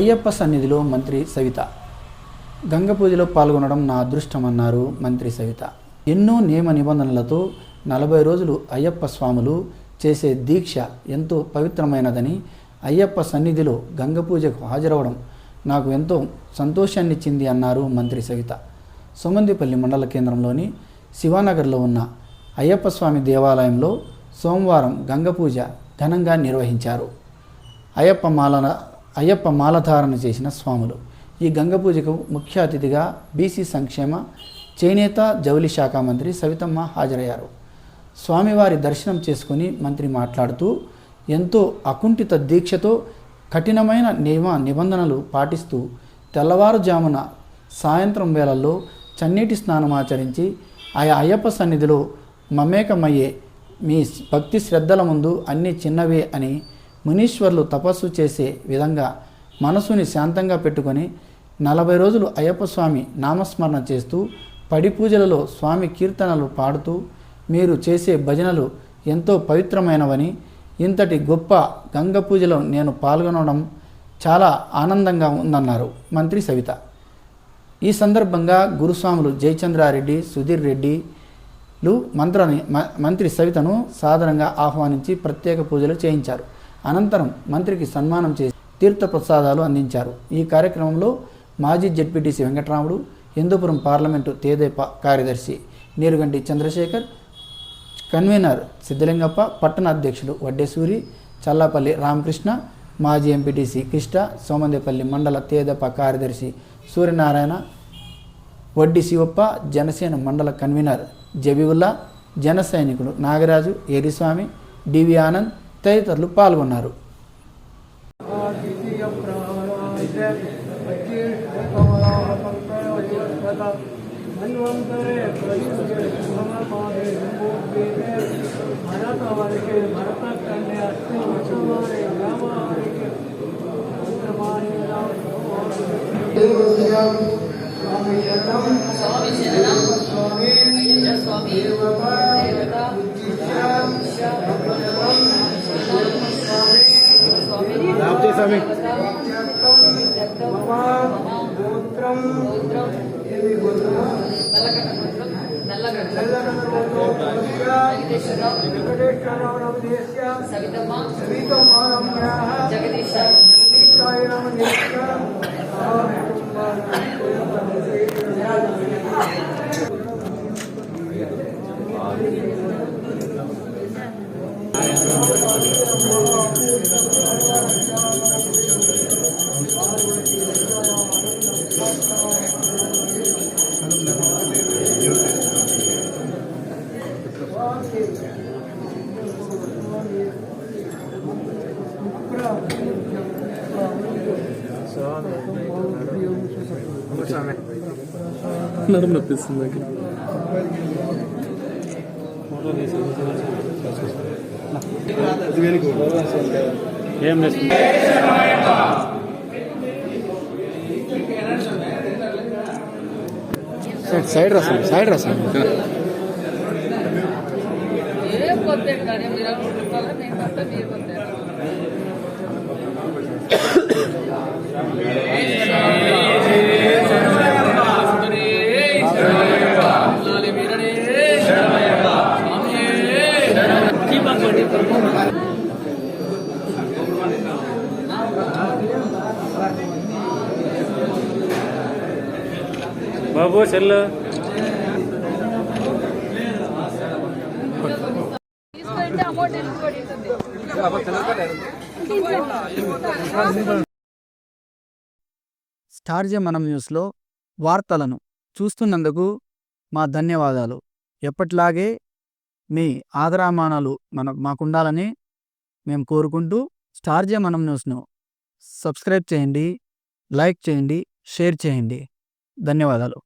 అయ్యప్ప సన్నిధిలో మంత్రి సవిత. గంగ పూజలో పాల్గొనడం నా అదృష్టమన్నారు మంత్రి సవిత. ఎన్నో నియమ నిబంధనలతో 40 రోజులు అయ్యప్ప స్వాములు చేసే దీక్ష ఎంతో పవిత్రమైనదని, అయ్యప్ప సన్నిధిలో గంగ పూజకు హాజరవడం నాకు ఎంతో సంతోషాన్నిచ్చింది అన్నారు మంత్రి సవిత. సోమందేపల్లి మండల కేంద్రంలోని శివానగర్లో ఉన్న అయ్యప్ప స్వామి దేవాలయంలో సోమవారం గంగ పూజ ఘనంగా నిర్వహించారు. అయ్యప్ప మాలధారణ చేసిన స్వాములు. ఈ గంగ పూజకు ముఖ్య అతిథిగా బీసీ సంక్షేమ, చేనేత, జౌళి శాఖ మంత్రి సవితమ్మ హాజరయ్యారు. స్వామివారి దర్శనం చేసుకుని మంత్రి మాట్లాడుతూ, ఎంతో అకుంఠిత దీక్షతో కఠినమైన నియమ నిబంధనలు పాటిస్తూ తెల్లవారుజామున సాయంత్రం వేళల్లో చన్నీటి స్నానం ఆచరించి ఆయా అయ్యప్ప సన్నిధిలో మమేకమయ్యే మీ భక్తి శ్రద్ధల ముందు అన్నీ చిన్నవే అని మునీశ్వర్లు తపస్సు చేసే విధంగా మనసుని శాంతంగా పెట్టుకొని 40 రోజులు అయ్యప్ప స్వామి నామస్మరణ చేస్తూ పడి పూజలలో స్వామి కీర్తనలు పాడుతూ మీరు చేసే భజనలు ఎంతో పవిత్రమైనవని, ఇంతటి గొప్ప గంగ పూజలో నేను పాల్గొనడం చాలా ఆనందంగా ఉందన్నారు మంత్రి సవిత. ఈ సందర్భంగా గురుస్వాములు జయచంద్రారెడ్డి, సుధీర్ రెడ్డిలు మంత్రి సవితను సాదరంగా ఆహ్వానించి ప్రత్యేక పూజలు చేయించారు. అనంతరం మంత్రికి సన్మానం చేసి తీర్థప్రసాదాలు అందించారు. ఈ కార్యక్రమంలో మాజీ జెడ్పీటీసీ వెంకటరాముడు, హిందూపురం పార్లమెంటు తేదేపా కార్యదర్శి నీరుగంటి చంద్రశేఖర్, కన్వీనర్ సిద్ధలింగప్ప, పట్టణ అధ్యక్షులు వడ్డేసూరి, చల్లాపల్లి రామకృష్ణ, మాజీ ఎంపీటీసీ కృష్ణ, సోమందేపల్లి మండల తేదేపా కార్యదర్శి సూర్యనారాయణ, వడ్డి శివప్ప, జనసేన మండల కన్వీనర్ జబీవుల్లా, జన సైనికుడు నాగరాజు, ఏరిస్వామి, డివి ఆనంద్ తదితరులు పాల్గొన్నారు. నడుము నొప్పిస్తుంది. ఏం లేదు, సైడ్ రాసాను బాబు చెల్లు స్టార్జే మనం న్యూస్లో వార్తలను చూస్తున్నందుకు మా ధన్యవాదాలు. ఎప్పటిలాగే మీ ఆదరామానాలు మాకుండాలని మేము కోరుకుంటూ స్టార్జే మనం న్యూస్ను సబ్స్క్రైబ్ చేయండి, లైక్ చేయండి, షేర్ చేయండి. ధన్యవాదాలు.